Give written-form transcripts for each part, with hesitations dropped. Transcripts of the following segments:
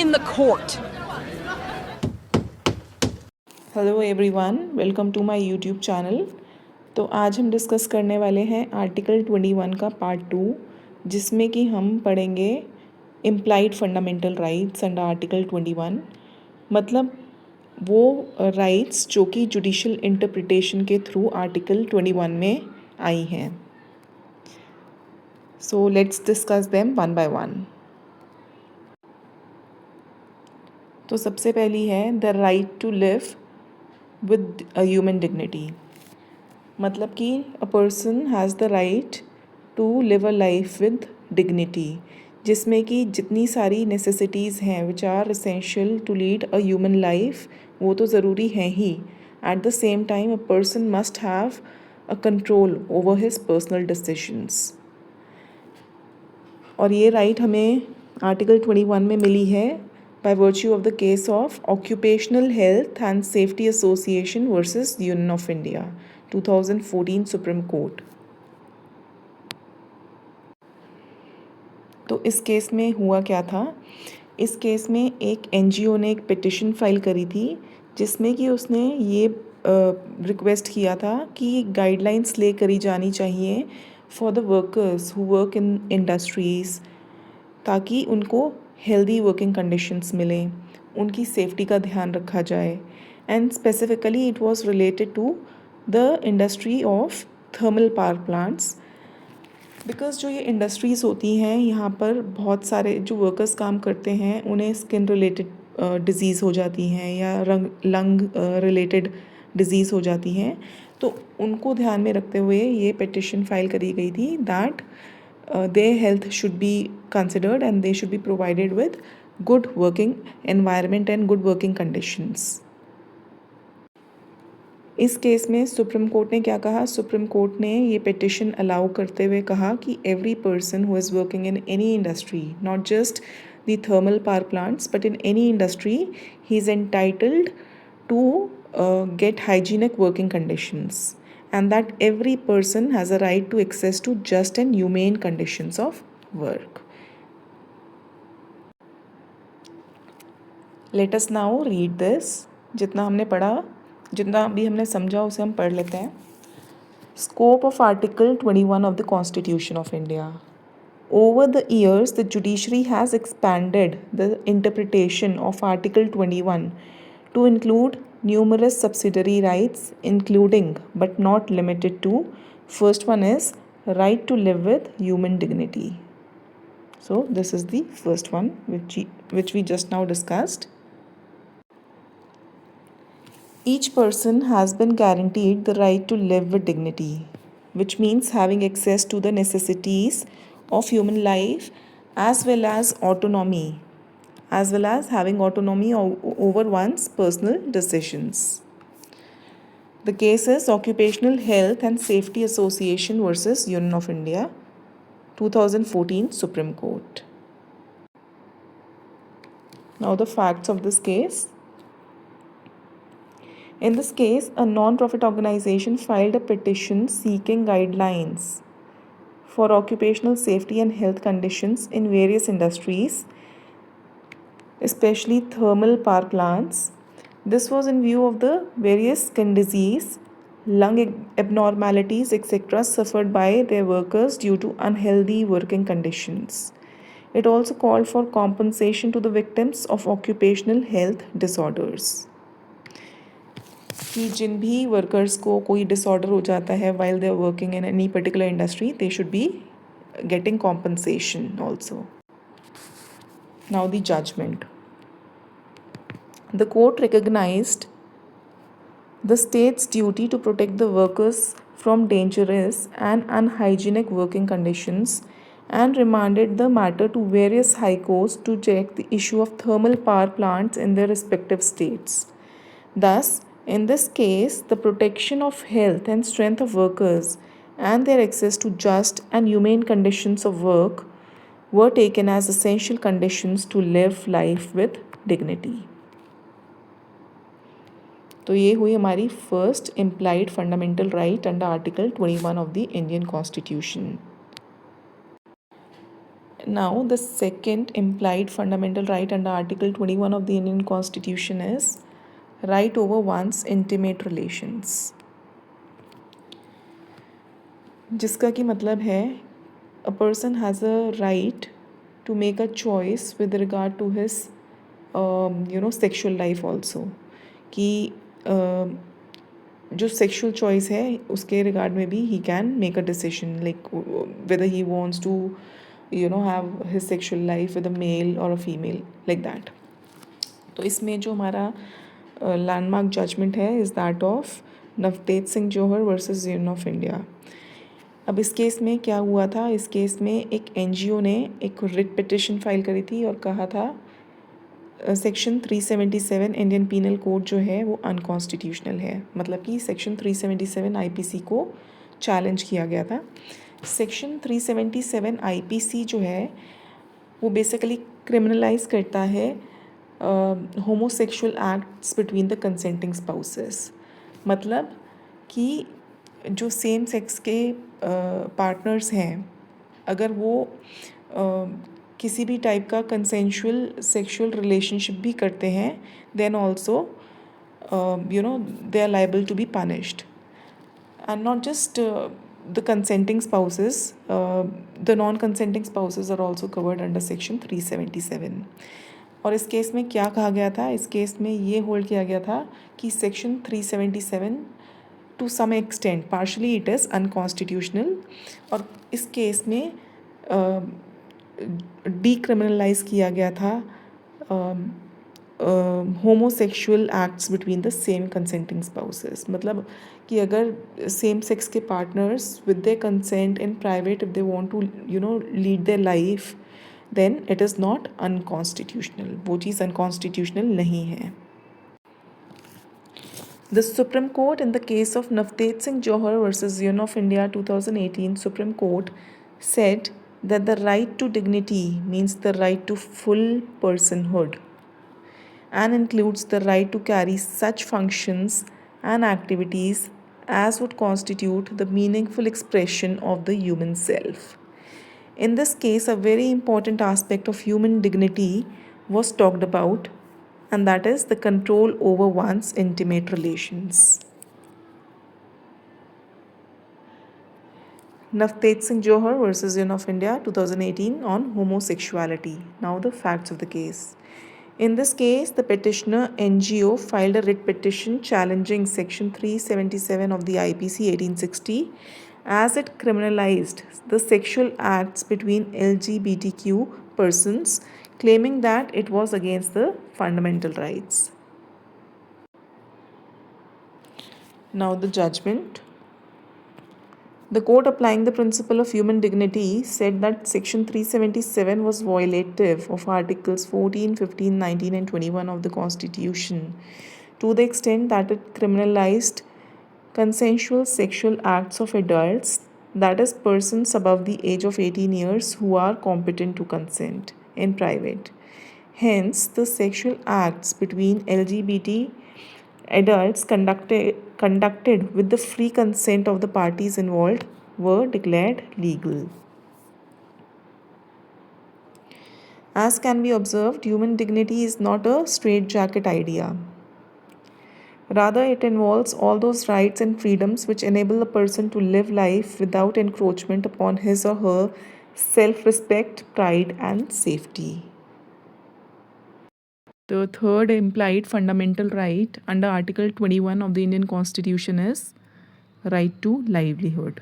in the court. Hello everyone, welcome to my YouTube channel. तो आज हम discuss करने वाले हैं आर्टिकल 21 का पार्ट 2, जिसमें कि हम पढ़ेंगे implied fundamental rights under article 21। मतलब वो राइट्स जो कि जुडिशल इंटरप्रिटेशन के थ्रू आर्टिकल 21 में आई हैं। So let's discuss them one by one. तो सबसे पहली है the right to live with a human dignity. मतलब कि a person has the right to live a life with dignity, जिसमें कि जितनी सारी नेसेसिटीज़ हैं which are essential to lead a human life, वो तो ज़रूरी हैं ही। At the same time a person must have a control over his personal decisions. और ये राइट हमें आर्टिकल 21 में मिली है by virtue of the case of Occupational Health and Safety Association versus Union of India, 2014 Supreme Court। तो इस case में हुआ क्या था? इस केस में एक एनजीओ ने एक पिटिशन फाइल करी थी, जिसमें कि उसने ये रिक्वेस्ट किया था कि गाइडलाइंस ले करी जानी चाहिए for the workers who work in industries, ताकि उनको हेल्दी वर्किंग कंडीशंस मिलें, उनकी सेफ्टी का ध्यान रखा जाए। And specifically it was related to the industry of thermal power plants, because जो ये इंडस्ट्रीज़ होती हैं यहाँ पर बहुत सारे जो वर्कर्स काम करते हैं उन्हें स्किन रिलेटेड डिज़ीज़ हो जाती हैं या लंग रिलेटेड डिज़ीज़ हो जाती हैं। तो उनको ध्यान में रखते हुए ये पिटिशन फाइल करी गई थी that their health should be considered and they should be provided with good working environment and good working conditions। इस केस में सुप्रीम कोर्ट ने क्या कहा? सुप्रीम कोर्ट ने ये पिटिशन अलाउ करते हुए कहा कि every person who is working in any industry, not just the thermal power plants but in any industry, he is entitled to get hygienic working conditions, and that every person has a right to access to just and humane conditions of work. Let us now read this। जितना हमने पढ़ा, जितना भी हमने समझा, उसे हम पढ़ लेते हैं। Scope of Article 21 of the Constitution of India. Over the years, the judiciary has expanded the interpretation of Article 21 to include numerous subsidiary rights, including but not limited to, first one is right to live with human dignity. So this is the first one which we just now discussed. Each person has been guaranteed the right to live with dignity, which means having access to the necessities of human life as well as autonomy, as well as having autonomy over one's personal decisions. The case is Occupational Health and Safety Association versus Union of India, 2014 Supreme Court. Now the facts of this case. In this case, a non-profit organization filed a petition seeking guidelines for occupational safety and health conditions in various industries, especially thermal power plants. This was in view of the various skin disease, lung abnormalities, etc. suffered by their workers due to unhealthy working conditions. It also called for compensation to the victims of occupational health disorders। कि जिन भी workers को कोई disorder हो जाता है while they are working in any particular industry, they should be getting compensation also। Now the judgment. The court recognized the state's duty to protect the workers from dangerous and unhygienic working conditions and remanded the matter to various high courts to check the issue of thermal power plants in their respective states. Thus, in this case, the protection of health and strength of workers and their access to just and humane conditions of work were taken as essential conditions to live life with dignity। तो ये हुई हमारी first implied fundamental right under article 21 of the Indian constitution. Now, the second implied fundamental right under Article 21 of the Indian Constitution is right over one's intimate relations, जिसका कि मतलब है a person has a right to make a choice with regard to his sexual life also, कि जो sexual choice है उसके regard में भी he can make a decision like whether he wants to have his sexual life with a male और a female like that. तो इसमें जो हमारा लैंडमार्क जजमेंट है is that of Navtej Singh Johar versus Union of India. अब इस केस में क्या हुआ था, इस केस में एक एनजीओ ने एक रिट पिटिशन फाइल करी थी और कहा था सेक्शन 377 इंडियन पीनल कोड जो है वो अनकॉन्स्टिट्यूशनल है. मतलब कि सेक्शन 377 आईपीसी को चैलेंज किया गया था. सेक्शन 377 आईपीसी जो है वो बेसिकली क्रिमिनलाइज करता है homosexual acts between the consenting spouses. मतलब कि जो सेम सेक्स के पार्टनर्स हैं अगर वो किसी भी टाइप का कंसेंशुअल सेक्शुअल रिलेशनशिप भी करते हैं then also they are liable to be punished. And not just the consenting spouses, the non-consenting spouses are also covered under section 377. और इस केस में क्या कहा गया था, इस केस में ये होल्ड किया गया था कि section 377 to some extent partially it is unconstitutional. और इस केस में डीक्रिमिनलाइज किया गया था homosexual acts between the same consenting spouses. मतलब कि अगर सेम सेक्स के partners with their consent in private if they want to lead their life then it is not unconstitutional. वो चीज़ अनकॉन्स्टिट्यूशनल नहीं है. The Supreme Court in the case of Navtej Singh Johar versus Union of India 2018 Supreme Court said that the right to dignity means the right to full personhood and includes the right to carry such functions and activities as would constitute the meaningful expression of the human self. In this case, a very important aspect of human dignity was talked about, and that is the control over one's intimate relations. Navtej Singh Johar versus Union of India 2018 on homosexuality. Now the facts of the case. In this case, the petitioner NGO filed a writ petition challenging section 377 of the IPC 1860 as it criminalized the sexual acts between LGBTQ persons, claiming that it was against the fundamental rights. Now the judgment. The court, applying the principle of human dignity, said that section 377 was violative of articles 14, 15, 19 and 21 of the Constitution to the extent that it criminalized consensual sexual acts of adults, that is persons above the age of 18 years who are competent to consent in private. Hence, the sexual acts between LGBT adults conducted with the free consent of the parties involved were declared legal. As can be observed, human dignity is not a straitjacket idea. Rather, it involves all those rights and freedoms which enable a person to live life without encroachment upon his or her self-respect, pride, and safety. The third implied fundamental right under Article 21 of the Indian Constitution is right to livelihood.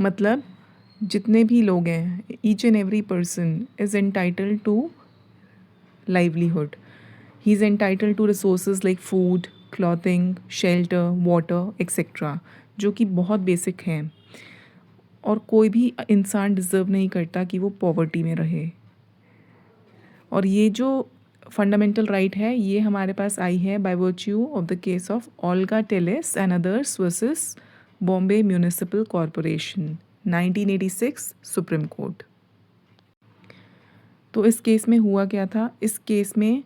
मतलब जितने भी लोग हैं, each and every person is entitled to livelihood. He is entitled to resources like food, clothing, shelter, water, etc. जो कि बहुत basic हैं और कोई भी इंसान डिज़र्व नहीं करता कि वो पॉवर्टी में रहे. और ये जो फंडामेंटल राइट है ये हमारे पास आई है by virtue of the case of Olga Telles and others versus Bombay municipal corporation 1986 supreme court. तो इस केस में हुआ क्या था, इस केस में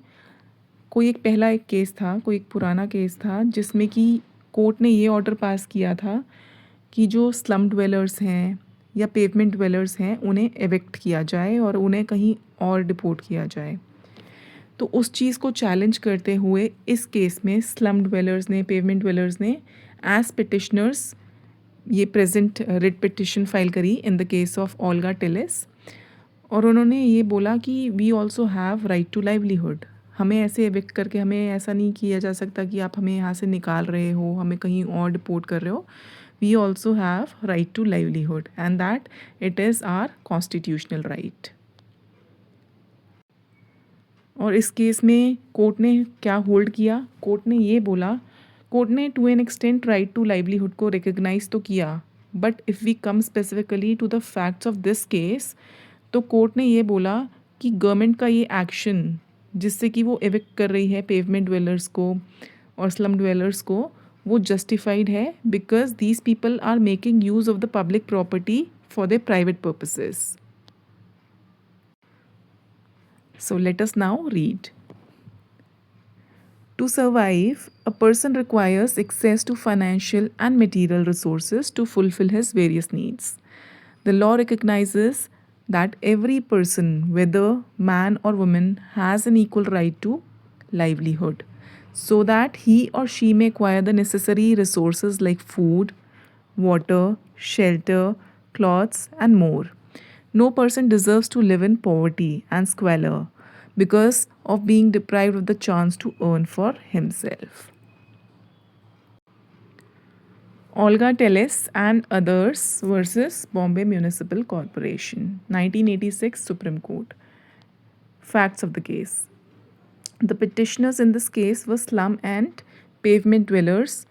कोई एक पहला एक केस था, कोई एक पुराना केस था जिसमें कि कोर्ट ने ये ऑर्डर पास किया था कि जो स्लम ड्वेलर्स हैं या पेवमेंट ड्वेलर्स हैं उन्हें एविक्ट किया जाए और उन्हें कहीं और डिपोर्ट किया जाए। तो उस चीज़ को चैलेंज करते हुए इस केस में स्लम ड्वेलर्स ने, पेवमेंट ड्वेलर्स ने एज पिटिशनर्स ये प्रेजेंट रिट पिटिशन फाइल करी in the case of Olga Tellis. और उन्होंने ये बोला कि we also have right to livelihood. हमें ऐसे एविक्ट करके हमें ऐसा नहीं किया जा सकता कि आप हमें यहाँ से निकाल रहे हो, हमें कहीं और डिपोर्ट कर रहे हो। We also have right to livelihood and that it is our constitutional right. और इस केस में कोर्ट ने क्या होल्ड किया? कोर्ट ने ये बोला, कोर्ट ने to an extent right to livelihood को रिकग्नाइज तो किया, but if we come specifically to the facts of this case, तो कोर्ट ने ये बोला कि गवर्नमेंट का ये एक्शन जिससे कि वो एविक्ट कर रही है पेवमेंट ड्वेलर्स को और स्लम ड्वेलर्स को, वो जस्टिफाइड है because these people are making use of the public property for their private purposes. So let us now read. To survive, a person requires access to financial and material resources to fulfill his various needs. The law recognizes that every person, whether man or woman, has an equal right to livelihood, so that he or she may acquire the necessary resources like food, water, shelter, clothes, and more. No person deserves to live in poverty and squalor because of being deprived of the chance to earn for himself. Olga Tellis and others versus Bombay Municipal Corporation, 1986 Supreme Court. Facts of the case. The petitioners in this case were slum and pavement dwellers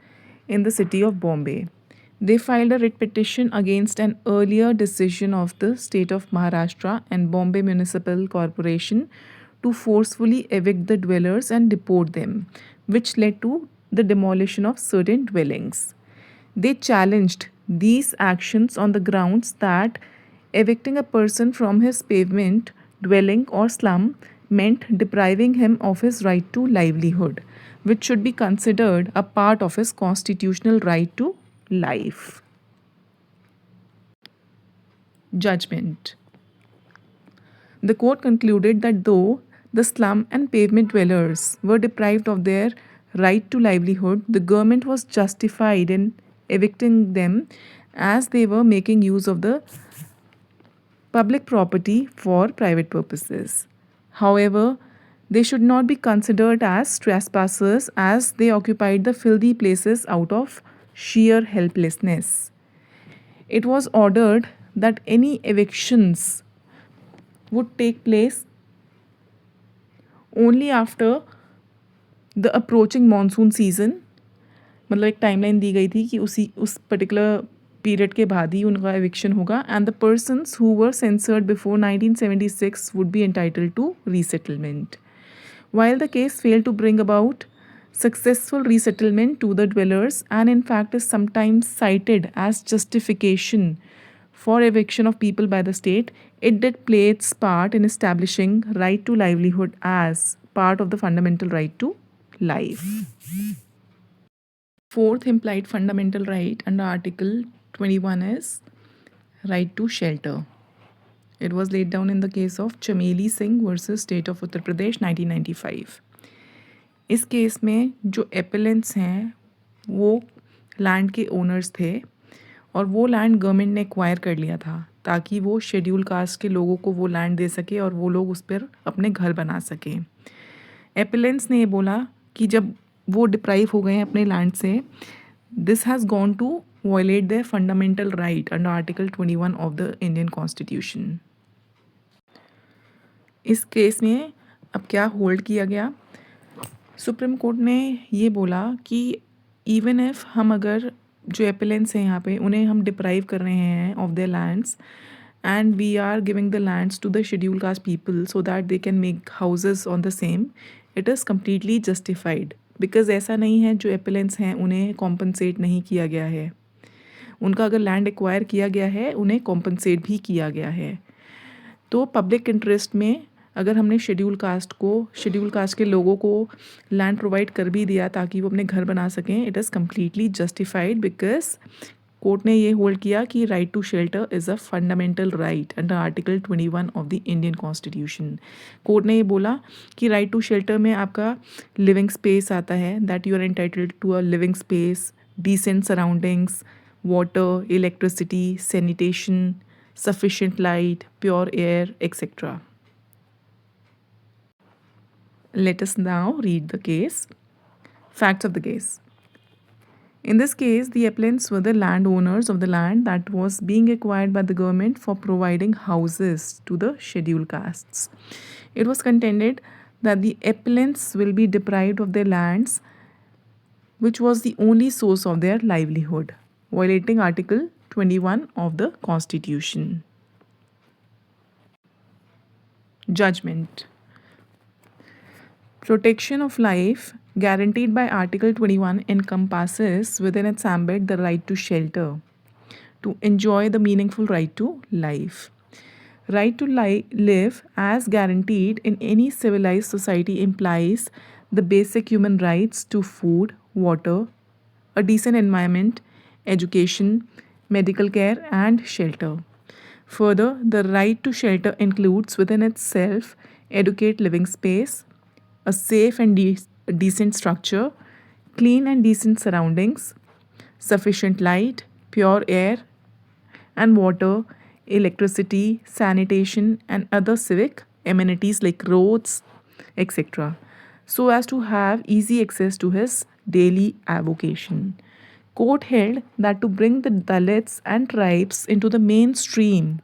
in the city of Bombay. They filed a writ petition against an earlier decision of the state of Maharashtra and Bombay Municipal Corporation to forcefully evict the dwellers and deport them, which led to the demolition of certain dwellings. They challenged these actions on the grounds that evicting a person from his pavement dwelling or slum meant depriving him of his right to livelihood, which should be considered a part of his constitutional right to life. Judgment. The court concluded that though the slum and pavement dwellers were deprived of their right to livelihood, the government was justified in evicting them as they were making use of the public property for private purposes. However, they should not be considered as trespassers as they occupied the filthy places out of sheer helplessness. It was ordered that any evictions would take place only after the approaching monsoon season. मतलब एक timeline दी गई थी कि उस particular period के बाद ही उनका eviction होगा and the persons who were censused before 1976 would be entitled to resettlement. While the case failed to bring about successful resettlement to the dwellers and in fact is sometimes cited as justification for eviction of people by the state, it did play its part in establishing right to livelihood as part of the fundamental right to life. Fourth implied fundamental right under Article 21 is right to shelter. It was laid down in the case of Chameli Singh versus State of Uttar Pradesh 1995. इस case में जो एपेलेंट्स हैं वो land के owners थे और वो land government ने एक्वायर कर लिया था ताकि वो शेड्यूल कास्ट के लोगों को वो लैंड दे सके और वो लोग उस पर अपने घर बना सकें. एपेलेंट्स ने ये बोला कि जब वो डिप्राइव हो गए हैं अपने लैंड से, this has gone to violate their fundamental right under article 21 of the Indian constitution. इस केस में अब क्या होल्ड किया गया? सुप्रीम कोर्ट ने ये बोला कि इवन इफ हम अगर जो एपेलेंट्स हैं यहाँ पे उन्हें हम डिप्राइव कर रहे हैं of their lands and we are giving the lands to the schedule caste people so that they can make houses on the same, it is completely justified. Because ऐसा नहीं है जो एपेलेंट्स हैं उन्हें कॉम्पनसेट नहीं किया गया है. उनका अगर लैंड एक्वायर किया गया है उन्हें कॉम्पनसेट भी किया गया है. तो पब्लिक इंटरेस्ट में अगर हमने शेड्यूल कास्ट के लोगों को लैंड प्रोवाइड कर भी दिया ताकि वो अपने घर बना सकें, it is completely justified because court ने ये होल्ड किया कि right to shelter is a fundamental right under article 21 of the Indian constitution. Court ने ये बोला कि राइट टू शेल्टर में आपका लिविंग स्पेस आता है, that you are entitled to a living space, decent surroundings, water, electricity, sanitation, sufficient light, pure air, etc. Let us now read the case. Facts of the case. In this case, the appellants were the landowners of the land that was being acquired by the government for providing houses to the scheduled castes. It was contended that the appellants will be deprived of their lands, which was the only source of their livelihood, violating Article 21 of the Constitution. Judgment. Protection of life guaranteed by Article 21 encompasses within its ambit the right to shelter, to enjoy the meaningful right to life. Right to live as guaranteed in any civilized society implies the basic human rights to food, water, a decent environment, education, medical care, and shelter. Further, the right to shelter includes within itself adequate living space, a safe and decent structure, clean and decent surroundings, sufficient light, pure air and water, electricity, sanitation, and other civic amenities like roads, etc., so as to have easy access to his daily avocation. Court held that to bring the Dalits and tribes into the mainstream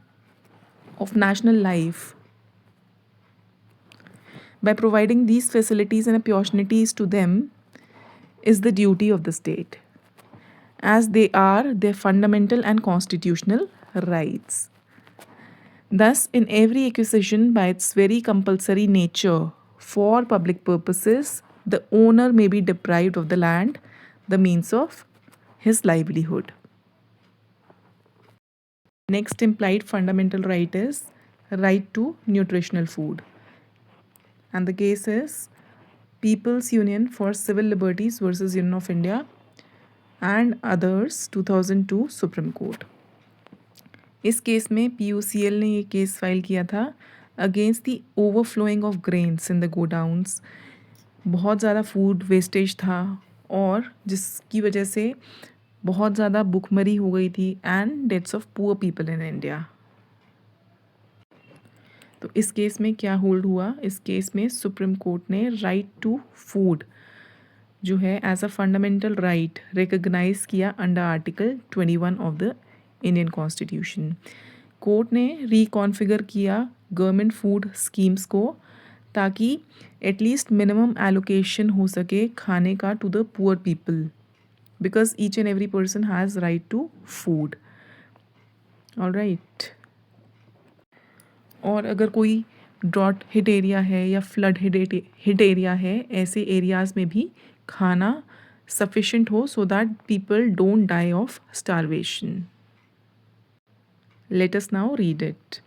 of national life by providing these facilities and opportunities to them is the duty of the state, as they are their fundamental and constitutional rights. Thus, in every acquisition by its very compulsory nature for public purposes, the owner may be deprived of the land, the means of his livelihood. Next implied fundamental right is right to nutritional food. And the case is People's Union for Civil Liberties versus Union of India and others 2002 Supreme Court. इस case में PUCL ने ये case file किया था against the overflowing of grains in the godowns. बहुत ज़्यादा food wastage था और जिसकी वजह से बहुत ज़्यादा भुखमरी हो गई थी and deaths of poor people in India. तो इस केस में क्या होल्ड हुआ? इस केस में सुप्रीम कोर्ट ने राइट टू फूड जो है as a fundamental right recognise किया under article 21 of the Indian constitution. Court ने रिकॉन्फिगर किया गवर्नमेंट फूड स्कीम्स को ताकि एटलीस्ट मिनिमम एलोकेशन हो सके खाने का to the poor people, because each and every person has right to food. Alright. और अगर कोई ड्रॉट हिट एरिया है या फ्लड हिट एरिया है, ऐसे एरियाज़ में भी खाना सफिशेंट हो so that people don't die of starvation. Let us now read it.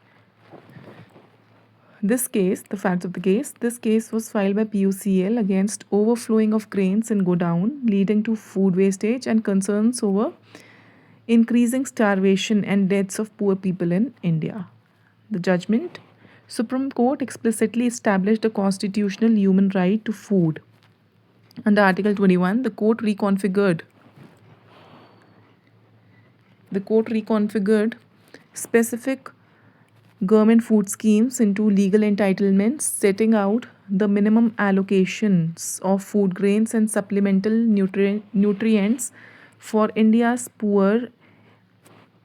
This case, the facts of the case, this case was filed by PUCL against overflowing of grains in godown leading to food wastage and concerns over increasing starvation and deaths of poor people in India. The judgment: Supreme Court explicitly established a constitutional human right to food. Under Article 21, the court reconfigured specific government food schemes into legal entitlements, setting out the minimum allocations of food grains and supplemental nutrients for India's poor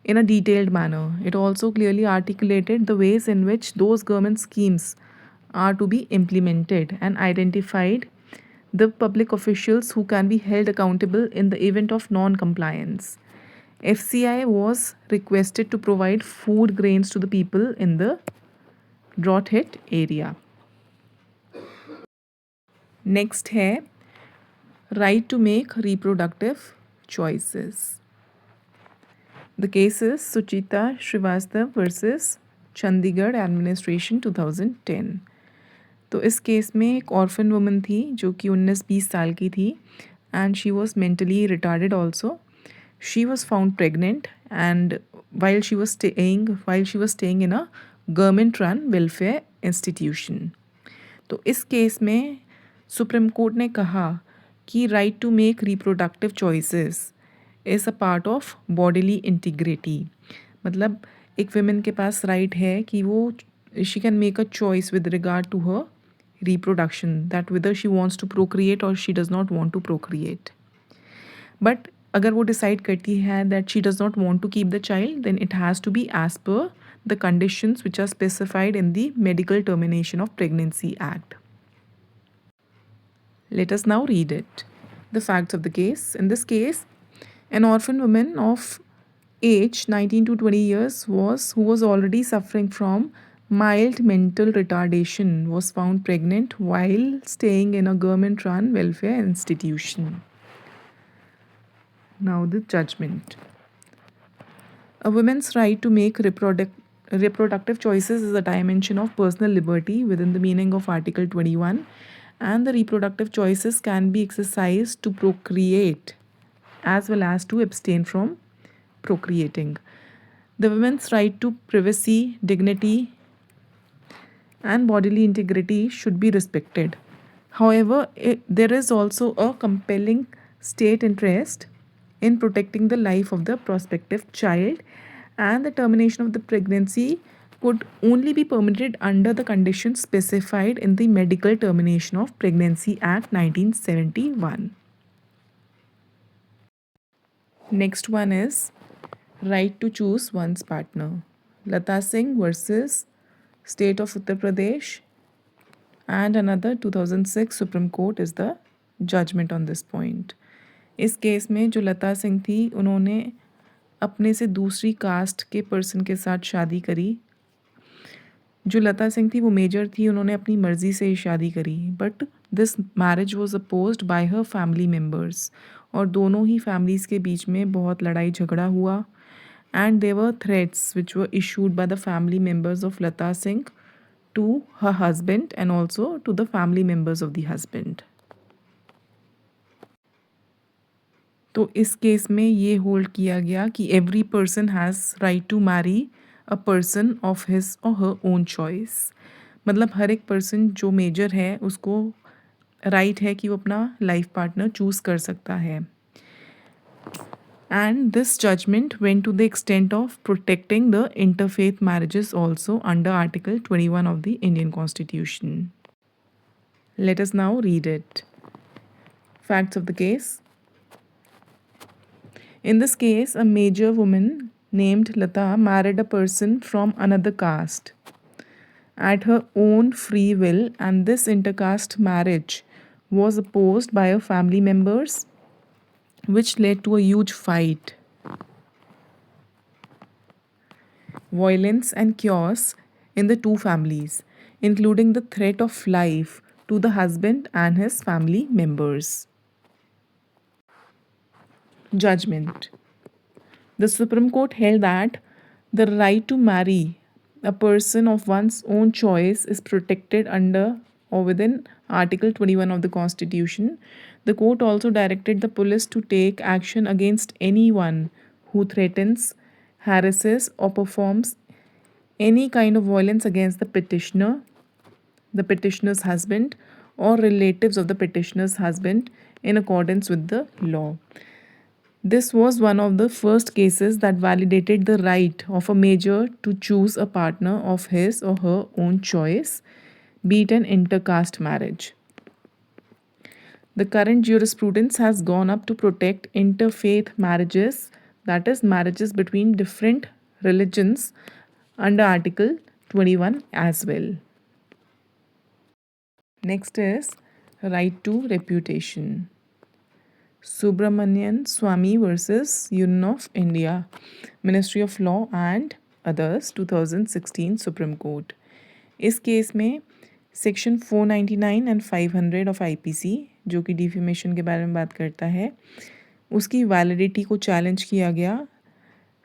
in a detailed manner. It also clearly articulated the ways in which those government schemes are to be implemented and identified the public officials who can be held accountable in the event of non-compliance. FCI was requested to provide food grains to the people in the drought hit area. Next है right to make reproductive choices. The case is Suchita Srivastav versus Chandigarh Administration 2010. तो इस case में एक orphan woman थी जो कि 19-20 साल की थी and she was mentally retarded also. She was found pregnant and while she was staying in a government run welfare institution. तो इस केस में सुप्रीम कोर्ट ने कहा कि right to make reproductive choices is a part of bodily integrity. मतलब एक women के पास राइट है कि वो she can make a choice with regard to her reproduction, that whether she wants to procreate or she does not want to procreate. But अगर वो decide करती है that she does not want to keep the child, then it has to be as per the conditions which are specified in the Medical Termination of Pregnancy Act. Let us now read it. The facts of the case. In this case, an orphan woman of age 19 to 20 years who was already suffering from mild mental retardation was found pregnant while staying in a government run welfare institution. Now the judgment. A woman's right to make reproductive choices is a dimension of personal liberty within the meaning of Article 21, and the reproductive choices can be exercised to procreate as well as to abstain from procreating. The women's right to privacy, dignity, and bodily integrity should be respected. However, there is also a compelling state interest in protecting the life of the prospective child, and the termination of the pregnancy could only be permitted under the conditions specified in the Medical Termination of Pregnancy Act 1971. Next one is right to choose one's partner. Lata Singh versus State of Uttar Pradesh and another 2006 Supreme Court is the judgment on this point. इस case में जो लता सिंह थी उन्होंने अपने से दूसरी cast के person के साथ शादी करी। जो लता सिंह थी वो मेजर थी, उन्होंने अपनी मर्ज़ी से ही शादी करी, but this marriage was opposed bye her family members, और दोनों ही फैमिलीज़ के बीच में बहुत लड़ाई झगड़ा हुआ, and there were threats which were issued by the family members of Lata Singh to her husband and also to the family members of the husband. तो इस केस में ये होल्ड किया गया कि every person has right to marry a person of his और her own choice. मतलब हर एक पर्सन जो मेजर है उसको राइट है कि वो अपना लाइफ पार्टनर चूज़ कर सकता है। And this judgment went to the extent of protecting the interfaith marriages also under Article 21 of the Indian Constitution. Let us now read it. Facts of the case. In this case, a major woman named Lata married a person from another caste at her own free will, and this intercaste marriage was opposed by her family members, which led to a huge fight, violence and chaos in the two families, including the threat of life to the husband and his family members. Judgment. The Supreme Court held that the right to marry a person of one's own choice is protected under or within Article 21 of the Constitution. The court also directed the police to take action against anyone who threatens, harasses, or performs any kind of violence against the petitioner, the petitioner's husband, or relatives of the petitioner's husband in accordance with the law. This was one of the first cases that validated the right of a major to choose a partner of his or her own choice, be it an intercaste marriage. The current jurisprudence has gone up to protect interfaith marriages, that is, marriages between different religions, under Article 21 as well. Next is right to reputation. Subramanian Swamy versus Union of India, Ministry of Law and others, 2016 Supreme Court. इस case में section 499 and 500 of IPC, जो कि defamation के बारे में बात करता है, उसकी वैलिडिटी को चैलेंज किया गया,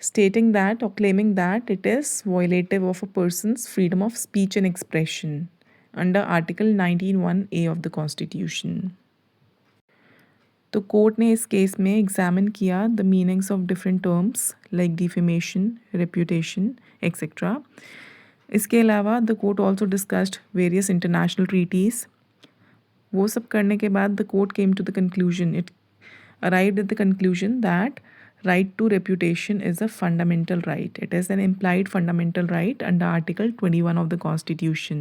stating that or claiming that it is violative of a person's freedom of speech and expression. under Article 19(1)(a) of the Constitution. तो कोर्ट ने इस केस में एग्जामिन किया the meanings of different terms like defamation, reputation etcetera. इसके अलावा the court also discussed various international treaties. वो सब करने के बाद the court came to the conclusion, it arrived at the conclusion that right to reputation is a fundamental right. It is an implied fundamental right under Article 21 of the Constitution.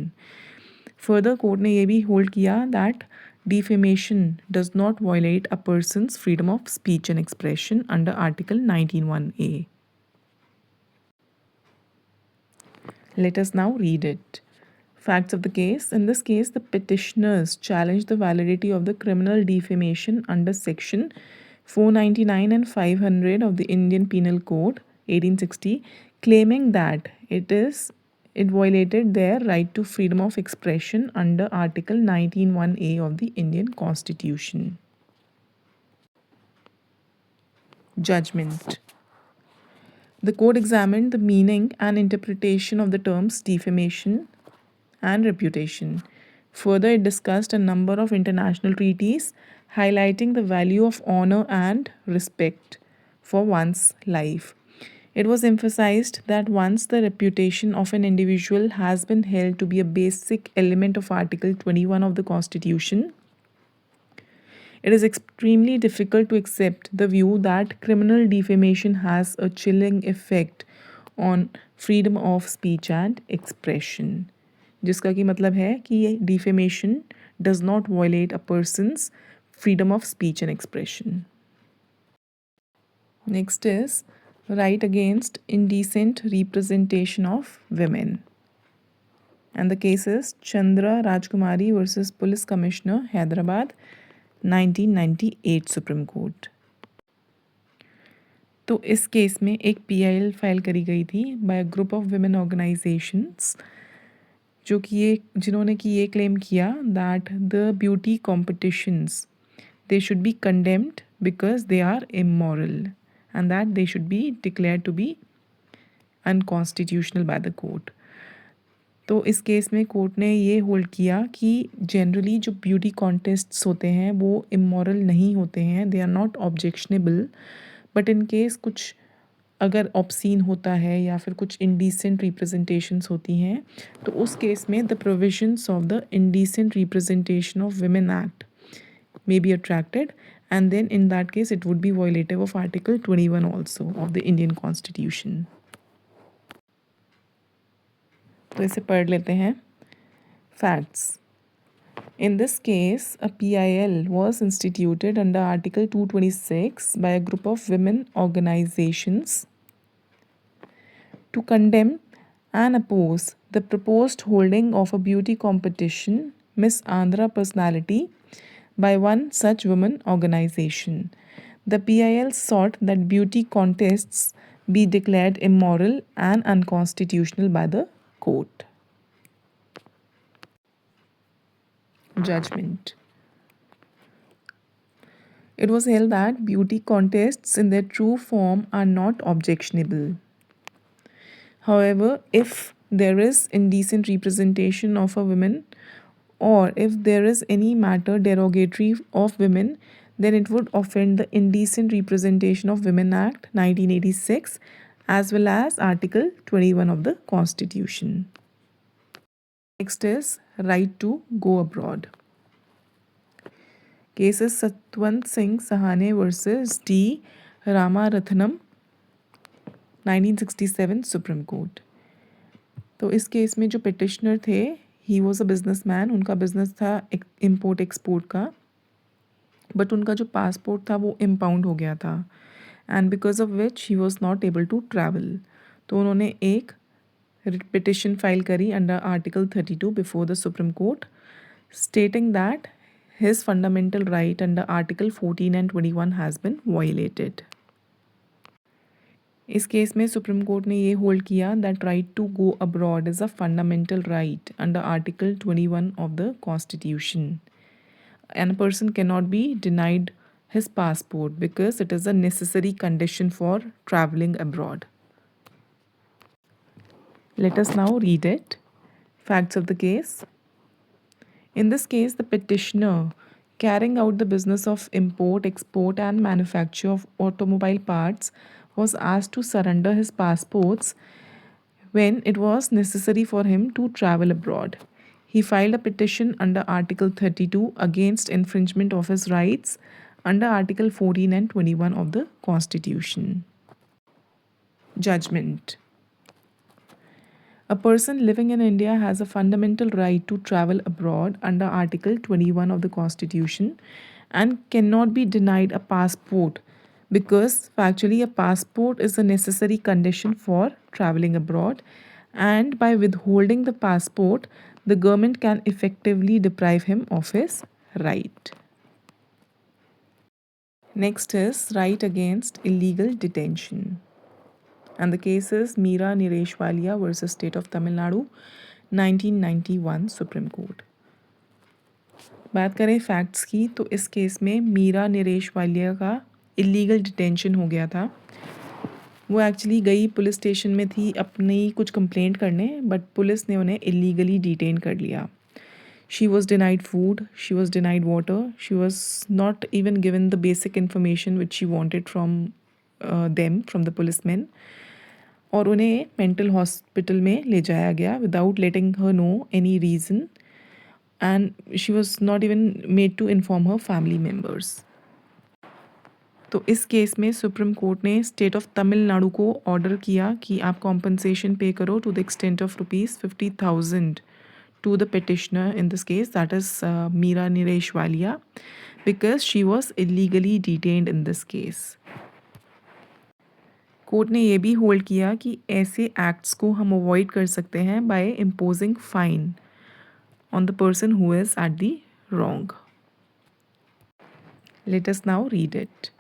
Further, court ने ये भी hold किया that defamation does not violate a person's freedom of speech and expression under Article 19(1)(a). Let us now read it. Facts of the case. In this case, the petitioners challenged the validity of the criminal defamation under Section 499 and 500 of the Indian Penal Code 1860, claiming that it violated their right to freedom of expression under Article 19(1)(a) of the Indian Constitution. Judgment. The court examined the meaning and interpretation of the terms defamation and reputation. Further, it discussed a number of international treaties highlighting the value of honor and respect for one's life. It was emphasized that once the reputation of an individual has been held to be a basic element of Article 21 of the Constitution, it is extremely difficult to accept the view that criminal defamation has a chilling effect on freedom of speech and expression. जिसका कि मतलब है कि ये defamation does not violate a person's freedom of speech and expression. Next is right against indecent representation of women and the case is Chandra Rajkumari versus police commissioner Hyderabad 1998 supreme court. तो इस case में एक PIL फाइल करी गई थी by a group of women organisations जिन्होंने कि ये क्लेम किया that the beauty competitions they should be condemned because they are immoral and that they should be declared to be unconstitutional by the court. तो इस case में court ने ये hold किया कि जनरली जो ब्यूटी कॉन्टेस्ट्स होते हैं वो इमोरल नहीं होते हैं, they are not objectionable, but in case कुछ अगर ऑब्सीन होता है या फिर कुछ इंडिसेंट रिप्रेजेंटेशंस होती हैं तो उस केस में the provisions of the indecent representation of women act may be attracted, and then in that case it would be violative of Article 21 also of the Indian Constitution. तो इसे पढ़ लेते हैं. Facts. In this case, a PIL was instituted under Article 226 by a group of women organizations to condemn and oppose the proposed holding of a beauty competition, Miss Andhra Personality, by one such women organization. The PIL sought that beauty contests be declared immoral and unconstitutional by the court. Judgment. It was held that beauty contests in their true form are not objectionable. However, if there is indecent representation of a woman or if there is any matter derogatory of women, then it would offend the Indecent Representation of Women Act 1986 as well as Article 21 of the Constitution. Next is right to go abroad. Case is Satwant Singh Sahane versus D. Ramarathnam 1967 Supreme Court. तो इस case में जो petitioner थे he was a businessman, उनका business था import export का, बट उनका जो पासपोर्ट था वो इम्पाउंड हो गया था and because of which he was not able to travel. तो उन्होंने एक पिटिशन फाइल करी under article 32 before the Supreme Court stating that his fundamental right under article 14 and 21 has been violated. इस केस में supreme court ने ये hold किया that right to go abroad is a fundamental right under article 21 of the constitution and a person can not be denied his passport because it is a necessary condition for traveling abroad. Let us now read it. Facts of the case. In this case, the petitioner carrying out the business of import, export, and manufacture of automobile parts, was asked to surrender his passports when it was necessary for him to travel abroad. He filed a petition under Article 32 against infringement of his rights under Article 14 and 21 of the Constitution. Judgment. A person living in India has a fundamental right to travel abroad under Article 21 of the Constitution and cannot be denied a passport because factually a passport is a necessary condition for traveling abroad, and by withholding the passport the government can effectively deprive him of his right. Next is right against illegal detention. And the case is Meera Nireshwalia versus State of Tamil Nadu, 1991 supreme court. बात करें facts की तो इस case में मीरा निरेशवालिया का illegal detention हो गया था. वो एक्चुअली गई पुलिस स्टेशन में थी अपनी कुछ कंप्लेंट करने, बट पुलिस ने उन्हें इलीगली डिटेन कर लिया. She was denied food, she was denied water, she was not even given the basic information which she wanted from them, from the policemen. और उन्हें मेंटल हॉस्पिटल में ले जाया गया without letting her know any reason, and she was not even made to inform her family members. तो इस case में supreme court ने स्टेट ऑफ तमिलनाडु को ऑर्डर किया कि आप कॉम्पनसेशन पे करो to the extent of ₹50,000 to the petitioner in this case, that is Meera Nireshwalia, because she was illegally detained in this case. Court ने ये भी होल्ड किया कि ऐसे एक्ट्स को हम अवॉइड कर सकते हैं by imposing fine on the person who is at the wrong. Let us now read it.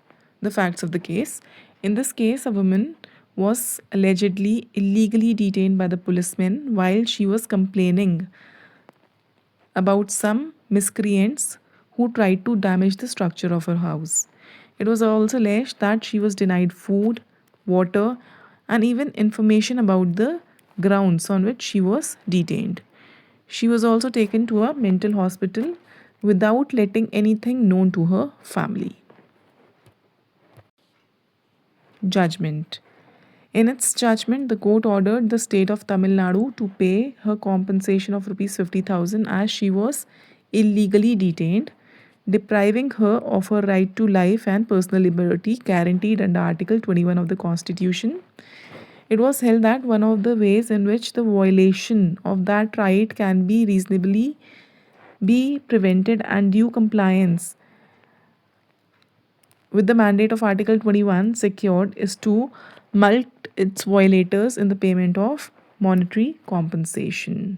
The facts of the case. In this case, a woman was allegedly illegally detained by the policemen while she was complaining about some miscreants who tried to damage the structure of her house. It was also alleged that she was denied food, water, and even information about the grounds on which she was detained. She was also taken to a mental hospital without letting anything known to her family. Judgment. In its judgment, the court ordered the state of Tamil Nadu to pay her compensation of ₹50,000 as she was illegally detained, depriving her of her right to life and personal liberty guaranteed under Article 21 of the Constitution. It was held that one of the ways in which the violation of that right can be reasonably be prevented and due compliance with the mandate of Article 21 secured is to mulct its violators in the payment of monetary compensation.